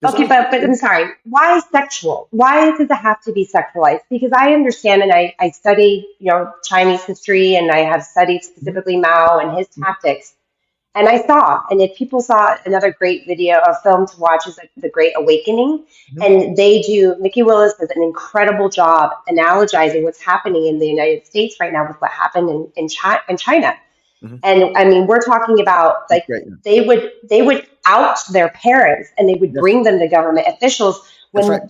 There's Okay, only but I'm sorry. Why sexual? Why does it have to be sexualized? Because I understand, and I study, Chinese history, and I have studied Mhm. specifically Mao and his tactics. And I saw, and if people saw another great video, a film to watch is The Great Awakening. Mhm. And Nikki Willis does an incredible job analogizing what's happening in the United States right now with what happened in China. Mhm. And I mean, we're talking about That's like great. Yeah. they would out their parents and they would Yes, bring them to government officials that's right.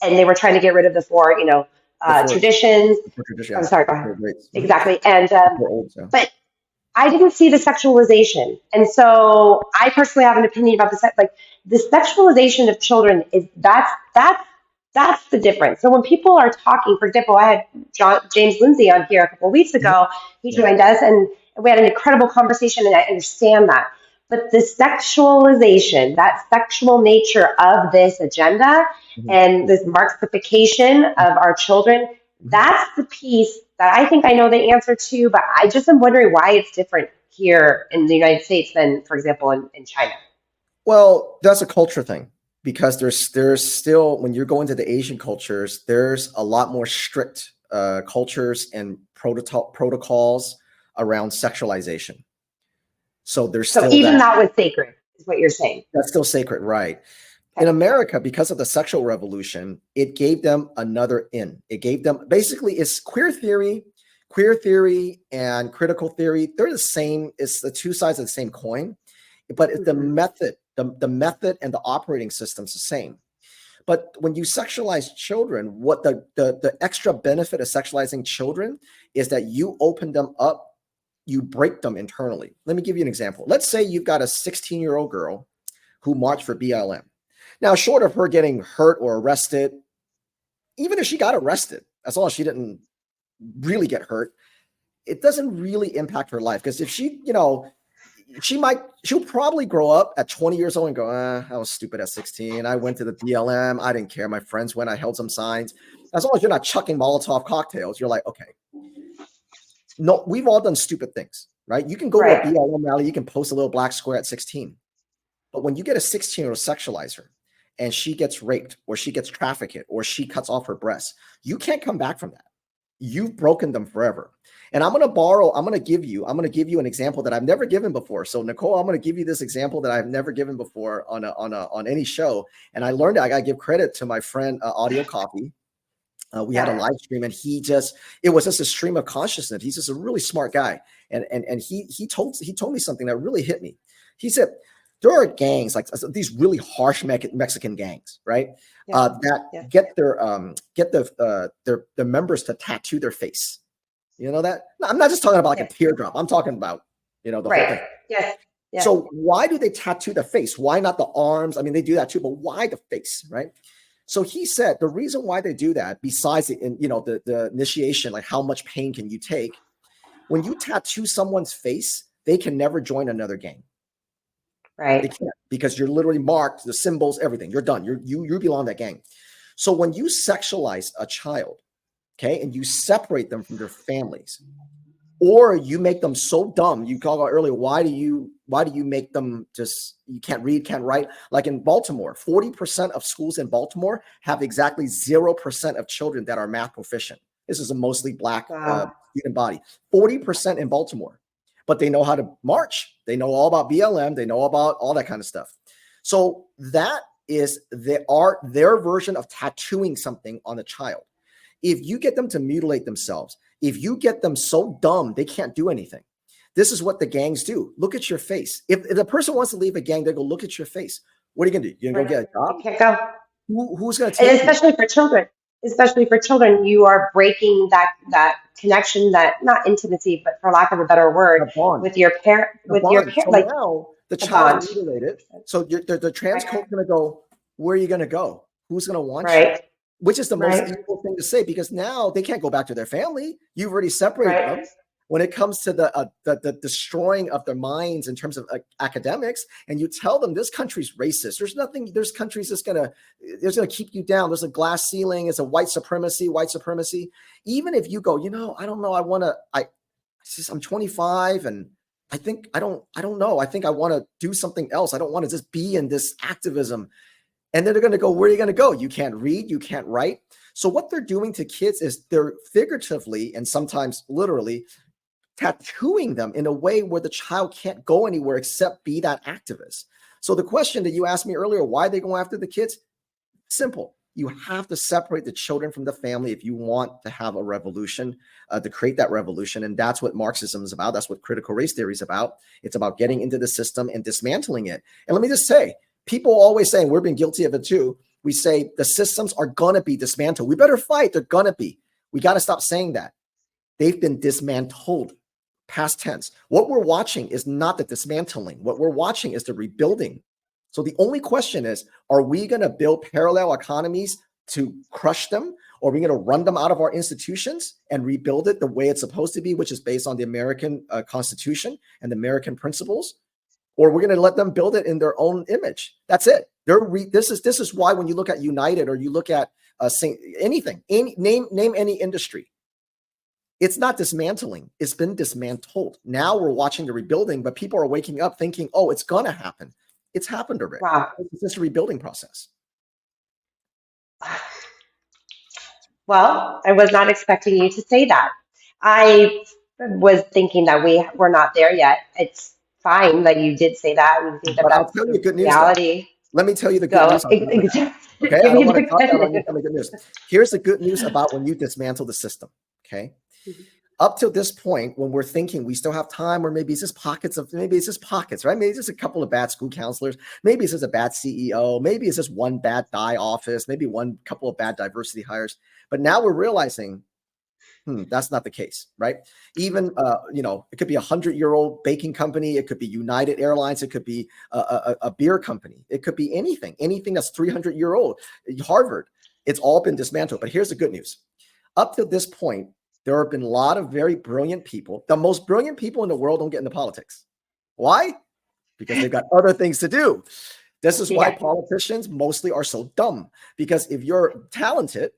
and they were trying to get rid of the four, The forts, traditions. the fort tradition, I'm yeah, sorry, go the ahead. four greats, Exactly. the four olds, yeah. But I didn't see the sexualization. And so I personally have an opinion about the sex. Like the sexualization of children that's the difference. So when people are talking, for example, I had James Lindsay on here a couple of weeks Mhm. ago. He Yeah. joined us and we had an incredible conversation, and I understand that. But the sexualization, that sexual nature of this agenda Mhm. and this Marxification of our children, Mhm. that's the piece that I think I know the answer to, but I just am wondering why it's different here in the United States than, for example, in China. Well, that's a culture thing because there's still when you're going to the Asian cultures, there's a lot more strict cultures and protocols around sexualization. So there's So still even that that was sacred, is what you're saying. that's still sacred, right? In Okay. America, because of the sexual revolution, it gave them another in. It gave them basically it's queer theory and critical theory. They're the same. It's the two sides of the same coin, but it's the Mhm. method, the method and the operating system's the same. But when you sexualize children, what the extra benefit of sexualizing children is that you open them up, you break them internally. Let me give you an example. Let's say you've got a 16-year-old girl who marched for BLM. Now, short of her getting hurt or arrested, even if she got arrested, as long as she didn't really get hurt, it doesn't really impact her life. Because if she, she'll probably grow up at 20 years old and go, I was stupid at 16. I went to the BLM. I didn't care. My friends went. I held some signs. As long as you're not chucking Molotov cocktails, you're like, okay. No, we've all done stupid things, right? You can go to a Right. BLM rally. You can post a little black square at 16. But when you get a 16-year-old sexualizer and she gets raped or she gets trafficked or she cuts off her breasts, you can't come back from that. You've broken them forever. And I'm going to give you an example that I've never given before. So Nicole, I'm going to give you this example that I've never given before on any show. And I learned it. I got to give credit to my friend Audio Copy. We had a Yeah. live stream and it was just a stream of consciousness. He's just a really smart guy. And he told me something that really hit me. He said, there are gangs like these really harsh Mexican gangs, right? Yeah. That Yeah. get their members to tattoo their face. You know that? No, I'm not just talking about like a Yes. teardrop. I'm talking about, the whole Right. thing. Yes. Yes. So why do they tattoo the face? Why not the arms? I mean, they do that too, but why the face, right? So he said the reason why they do that, besides the initiation, like how much pain can you take? When you tattoo someone's face, they can never join another gang. They Right. can't because you're literally marked, the symbols, everything. You're done. You belong to that gang. So when you sexualize a child, okay, and you separate them from their families, or you make them so dumb, you called out earlier, why do you make them just you can't read, can't write? Like in Baltimore, 40% of schools in Baltimore have exactly 0% of children that are math proficient. This is a mostly black Wow. student body. 40% in Baltimore, but they know how to march. They know all about BLM. They know about all that kind of stuff. So that is their version of tattooing something on a child. If you get them to mutilate themselves, if you get them so dumb they can't do anything, this is what the gangs do. Look at your face. If the person wants to leave a gang, they go, look at your face. What are you going to do? You're going to go get a You job? can't go. Who's going to And take you? especially for children, you are breaking that connection, that not intimacy, but for lack of a better word, A bond. A with your bond. parent, So like now the a child's bond. mutilated. So the trans Right. code's going to go, where are you going to go? Who's going to want you? Right. Which is the most Right. evil thing to say because now they can't go back to their family. You've already separated them. Right. When it comes to the destroying of their minds in terms of academics, and you tell them this country's racist. There's countries that's gonna keep you down. There's a glass ceiling. It's a white supremacy. Even if you go, I don't know. I'm 25 and I don't know. I think I want to do something else. I don't want to just be in this activism. And then they're going to go, where are you going to go? You can't read, you can't write. So what they're doing to kids is they're figuratively and sometimes literally tattooing them in a way where the child can't go anywhere except be that activist. So the question that you asked me earlier, why are they going after the kids? Simple. You have to separate the children from the family if you want to have a revolution, to create that revolution. And that's what Marxism is about. That's what critical race theory is about. It's about getting into the system and dismantling it. And let me just say, people always saying, we've been guilty of it too. We say the systems are going to be dismantled. We better fight. They're going to be. We got to stop saying that. They've been dismantled. Past tense. What we're watching is not the dismantling. What we're watching is the rebuilding. So the only question is, are we going to build parallel economies to crush them? Or are we going to run them out of our institutions and rebuild it the way it's supposed to be, which is based on the American Constitution and the American principles? Or we're going to let them build it in their own image? That's it. This is why when you look at United or you look at anything, name any industry, it's not dismantling. It's been dismantled. Now we're watching the rebuilding, but people are waking up thinking, oh, it's going to happen. It's happened already. Wow. It's just a rebuilding process. Well, I was not expecting you to say that. I was thinking that we were not there yet. It's fine that you did say that. We think that But I'll that's tell you the good news. reality. Let me tell you the good Go. news. Okay, Give I me don't want the to talk that on you. good Tell me good news. Here's the good news about when you dismantle the system. Okay. news. Up to this point, when we're thinking we still have time, or maybe it's just pockets, right? Maybe it's just a couple of bad school counselors. Maybe it's just a bad CEO. Maybe it's just one bad die office. Maybe one couple of bad diversity hires. But now we're realizing, that's not the case, right? Even, it could be 100-year-old baking company. It could be United Airlines. It could be a beer company. It could be anything that's 300-year-old. Harvard. It's all been dismantled. But here's the good news. Up to this point, there have been a lot of very brilliant people. The most brilliant people in the world don't get into politics. Why? Because they've got other things to do. This is why politicians mostly are so dumb. Because if you're talented,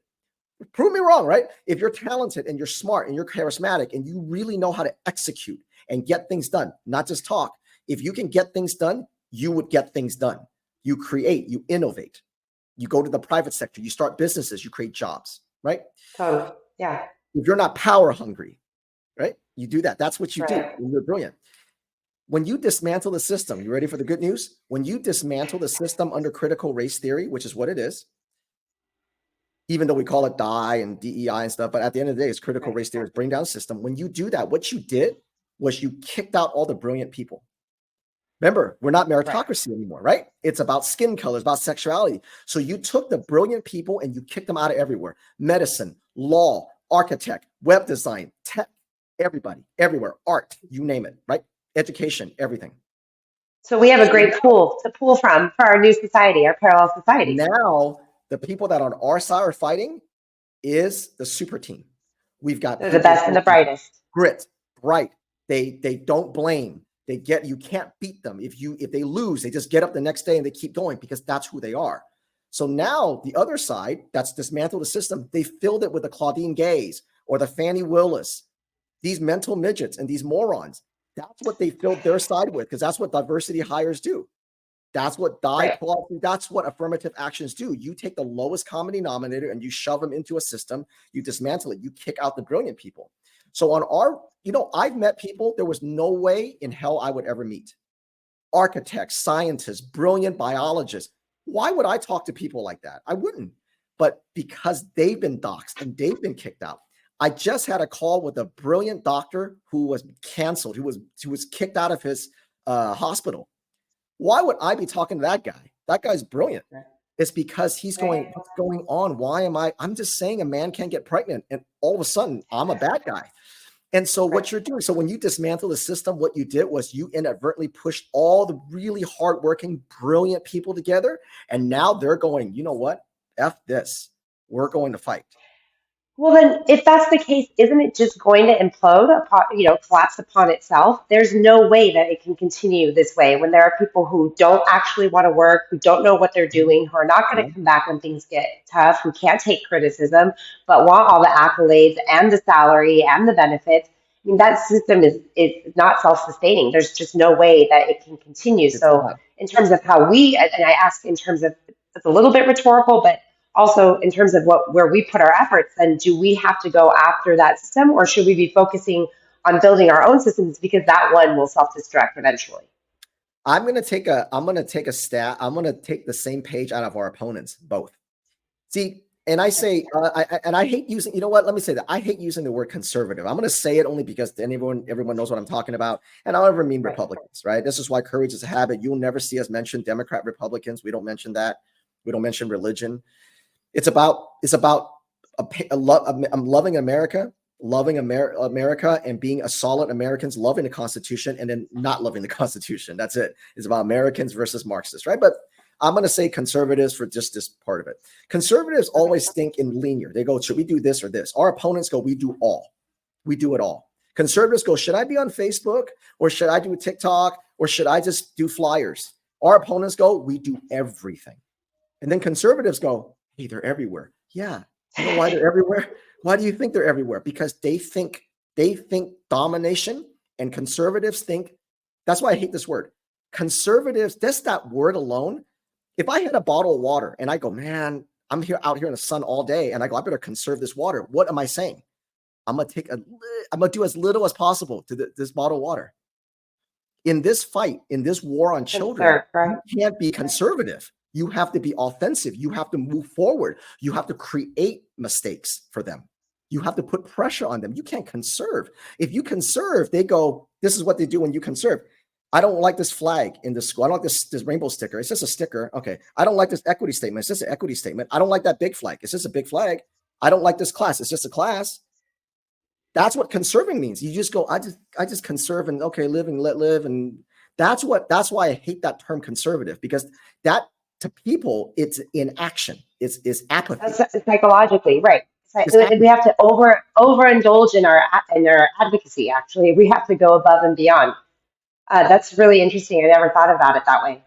prove me wrong, right? If you're talented and you're smart and you're charismatic and you really know how to execute and get things done, not just talk. If you can get things done, you would get things done. You create, you innovate. You go to the private sector, you start businesses, you create jobs, right? Totally. Yeah. If you're not power hungry, right? You do that. That's what you do. Right. When you're brilliant. When you dismantle the system, you ready for the good news? When you dismantle the system under critical race theory, which is what it is, even though we call it DI and DEI and stuff, but at the end of the day, it's critical race theory, bring down system. When you do that, what you did was you kicked out all the brilliant people. Remember, we're not meritocracy anymore, right? It's about skin color, it's about sexuality. So you took the brilliant people and you kicked them out of everywhere. Medicine, law, architect, web design, tech, everybody, everywhere, art, you name it, right? Education, everything. So we have a great pool to pull from for our new society, our parallel society. Now, the people that on our side are fighting is the super team. We've got They're the best and the brightest. Grit, bright. They don't blame. You can't beat them. If they lose, they just get up the next day and they keep going because that's who they are. So now the other side that's dismantled the system, they filled it with the Claudine Gays or the Fannie Willis, these mental midgets and these morons. That's what they filled their side with because that's what diversity hires do. That's what that's what affirmative actions do. You take the lowest common denominator and you shove them into a system, you dismantle it, you kick out the brilliant people. So on I've met people there was no way in hell I would ever meet. Architects, scientists, brilliant biologists. Why would I talk to people like that? I wouldn't. But because they've been doxxed and they've been kicked out. I just had a call with a brilliant doctor who was canceled, who was kicked out of his hospital. Why would I be talking to that guy? That guy's brilliant. It's because he's going, what's going on? Why am I'm just saying a man can't get pregnant. And all of a sudden, I'm a bad guy. And so what you're doing, so when you dismantle the system, what you did was you inadvertently pushed all the really hardworking, brilliant people together. And now they're going, you know what? F this. We're going to fight. Well, then, if that's the case, isn't it just going to implode upon, collapse upon itself? There's no way that it can continue this way when there are people who don't actually want to work, who don't know what they're doing, who are not going to come back when things get tough, who can't take criticism, but want all the accolades and the salary and the benefits. I mean, that system is not self-sustaining. There's just no way that it can continue. So in terms of how and I ask in terms of a little bit rhetorical, but also in terms of where we put our efforts, then do we have to go after that system, or should we be focusing on building our own systems because that one will self-destruct eventually? I'm going to take a stat. I'm going to take the same page out of our opponents, both. See, and I say, I hate using, you know what? Let me say that I hate using the word conservative. I'm going to say it only because everyone knows what I'm talking about. And I never mean Republicans, right? This is why courage is a habit. You'll never see us mention Democrat, Republicans. We don't mention that. We don't mention religion. It's about I'm loving America, America and being a solid Americans, loving the Constitution and then not loving the Constitution. That's it. It's about Americans versus Marxists, right? But I'm going to say conservatives for just this part of it. Conservatives always think in linear. They go, should we do this or this? Our opponents go, we do all. We do it all. Conservatives go, should I be on Facebook or should I do TikTok or should I just do flyers? Our opponents go, we do everything. And then conservatives go, hey, they're everywhere. Yeah. You know why they're everywhere? Why do you think they're everywhere? Because they think domination, and conservatives think, that's why I hate this word. Conservatives, just that word alone. If I had a bottle of water and I go, man, I'm out here in the sun all day, and I go, I better conserve this water. What am I saying? I'm gonna do as little as possible to this bottle of water. In this fight, in this war on children, you can't be conservative. You have to be offensive. You have to move forward. You have to create mistakes for them. You have to put pressure on them. You can't conserve. If you conserve, they go, this is what they do when you conserve. I don't like this flag in the school. I don't like this rainbow sticker. It's just a sticker. Okay. I don't like this equity statement. It's just an equity statement. I don't like that big flag. It's just a big flag. I don't like this class. It's just a class. That's what conserving means. You just go, I just conserve and okay, live and let live. And that's why I hate that term conservative, because that to people, it's inaction. It's apathy. That's psychologically, right. We have to overindulge in our advocacy. Actually, we have to go above and beyond. That's really interesting. I never thought about it that way.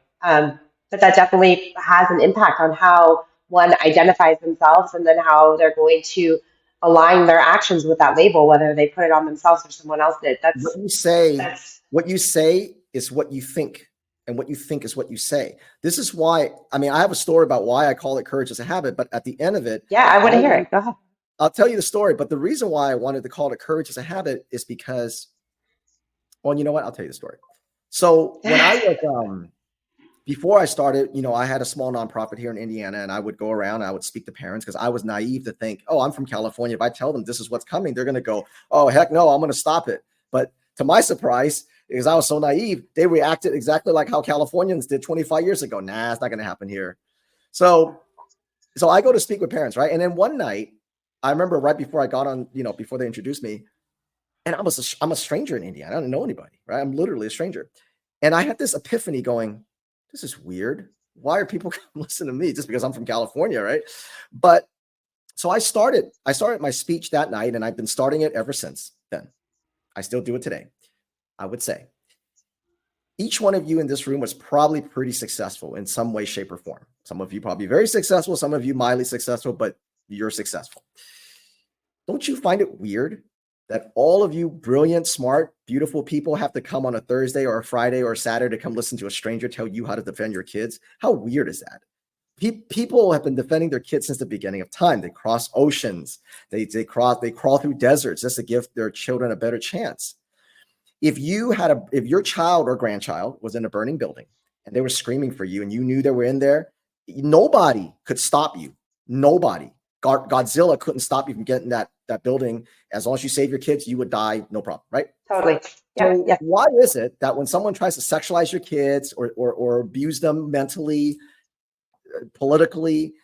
But that definitely has an impact on how one identifies themselves and then how they're going to align their actions with that label, whether they put it on themselves or someone else did. What you say is what you think, and what you think is what you say. This is why, I mean, I have a story about why I call it courage as a habit, but at the end of it. Yeah, I want to hear it. Go ahead. I'll tell you the story, but the reason why I wanted to call it courage as a habit is because, well, you know what? I'll tell you the story. So when I was, before I started, I had a small nonprofit here in Indiana, and I would go around and I would speak to parents because I was naive to think, oh, I'm from California. If I tell them this is what's coming, they're going to go, oh, heck no, I'm going to stop it. But to my surprise, because I was so naive, they reacted exactly like how Californians did 25 years ago. Nah, it's not going to happen here. So I go to speak with parents, right? And then one night, I remember right before I got on, before they introduced me, and I'm a stranger in Indiana. I don't know anybody, right? I'm literally a stranger. And I had this epiphany going, this is weird. Why are people listening to me? Just because I'm from California, right? But so I started my speech that night, and I've been starting it ever since then. I still do it today. I would say each one of you in this room was probably pretty successful in some way, shape, or form. Some of you probably very successful, some of you mildly successful, but you're successful. Don't you find it weird that all of you brilliant, smart, beautiful people have to come on a Thursday or a Friday or a Saturday to come listen to a stranger tell you how to defend your kids? How weird is that? People have been defending their kids since the beginning of time. They cross oceans. They crawl through deserts just to give their children a better chance. If your child or grandchild was in a burning building and they were screaming for you and you knew they were in there, nobody could stop you. Nobody. Godzilla couldn't stop you from getting that building. As long as you save your kids, you would die, no problem, right? Totally. Yeah, so why is it that when someone tries to sexualize your kids or abuse them mentally, politically,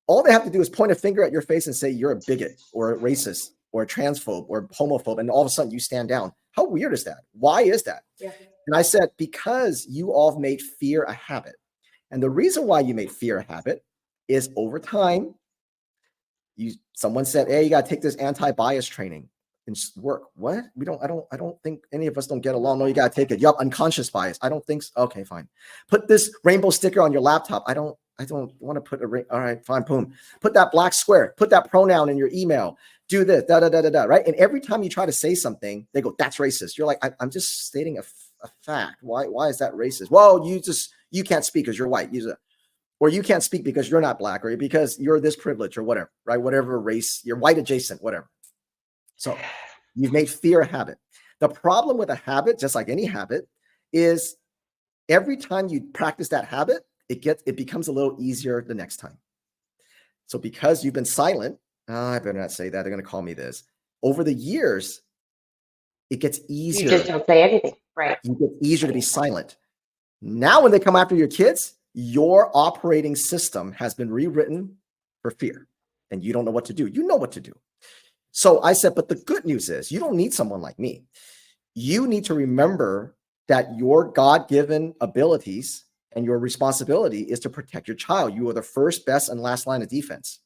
all they have to do is point a finger at your face and say you're a bigot or a racist or a transphobe or homophobe, and all of a sudden you stand down? How weird is that? Why is that? Yeah. And I said, because you all have made fear a habit. And the reason why you made fear a habit is over time, someone said, hey, you got to take this anti-bias training and work. What? I don't think any of us don't get along. No, you got to take it. Yup, unconscious bias. I don't think so. Okay, fine. Put this rainbow sticker on your laptop. I don't want to put a ring. All right, fine, boom. Put that black square. Put that pronoun in your email. Do this, right? And every time you try to say something, they go, that's racist. You're like, I'm just stating a fact. Why is that racist? Well, you can't speak because you're white. or you can't speak because you're not black, or because you're this privilege or whatever, right? Whatever race, you're white adjacent, whatever. So you've made fear a habit. The problem with a habit, just like any habit, is every time you practice that habit, it becomes a little easier the next time. So because you've been silent, I better not say that, they're going to call me this. Over the years, it gets easier. You just don't say anything, right? You get easier to be silent. Now, when they come after your kids, your operating system has been rewritten for fear, and you don't know what to do. You know what to do. So I said, but the good news is you don't need someone like me. You need to remember that your God-given abilities and your responsibility is to protect your child. You are the first, best, and last line of defense.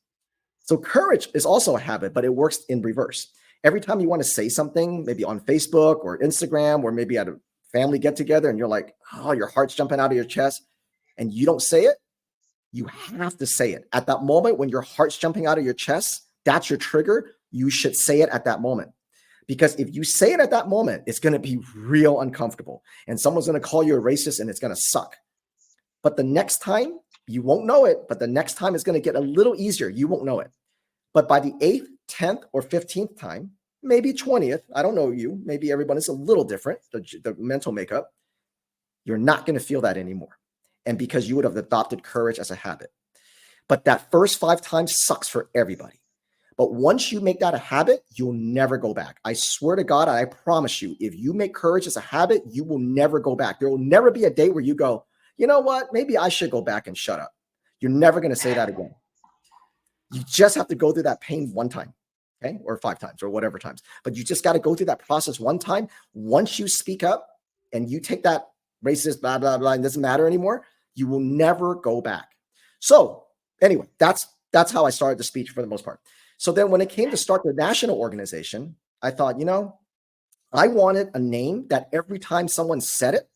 So courage is also a habit, but it works in reverse. Every time you want to say something, maybe on Facebook or Instagram, or maybe at a family get together, and you're like, oh, your heart's jumping out of your chest, and you don't say it, you have to say it. At that moment when your heart's jumping out of your chest, that's your trigger. You should say it at that moment. Because if you say it at that moment, it's going to be real uncomfortable. And someone's going to call you a racist, and it's going to suck. But the next time, you won't know it, but the next time it's going to get a little easier. You won't know it. But by the 8th, 10th, or 15th time, maybe 20th, I don't know you, maybe everyone is a little different, the mental makeup, you're not going to feel that anymore. And because you would have adopted courage as a habit. But that first 5 times sucks for everybody. But once you make that a habit, you'll never go back. I swear to God, I promise you, if you make courage as a habit, you will never go back. There will never be a day where you go, you know what, maybe I should go back and shut up. You're never going to say that again. You just have to go through that pain one time, okay? Or 5 times or whatever times. But you just got to go through that process one time. Once you speak up and you take that racist, blah, blah, blah, it doesn't matter anymore, you will never go back. So anyway, that's how I started the speech for the most part. So then when it came to start the national organization, I thought, I wanted a name that every time someone said it,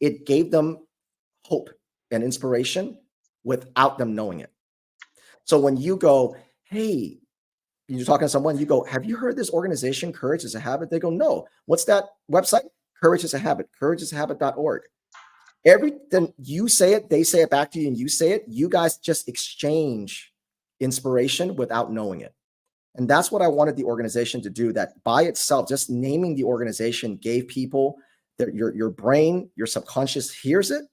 it gave them hope and inspiration without them knowing it. So when you go, hey, you're talking to someone, you go, have you heard this organization, Courage is a Habit? They go, no. What's that website? Courage is a Habit, courageisahabit.org. Everything you say it, they say it back to you, and you say it, you guys just exchange inspiration without knowing it. And that's what I wanted the organization to do, that by itself, just naming the organization gave people that your brain, your subconscious hears it,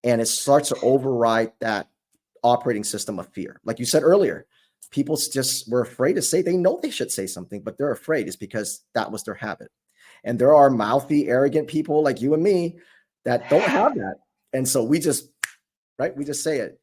and it starts to override that operating system of fear. Like you said earlier, people just were afraid to say, they know they should say something, but they're afraid. It's because that was their habit. And there are mouthy, arrogant people like you and me that don't have that. And so we just say it.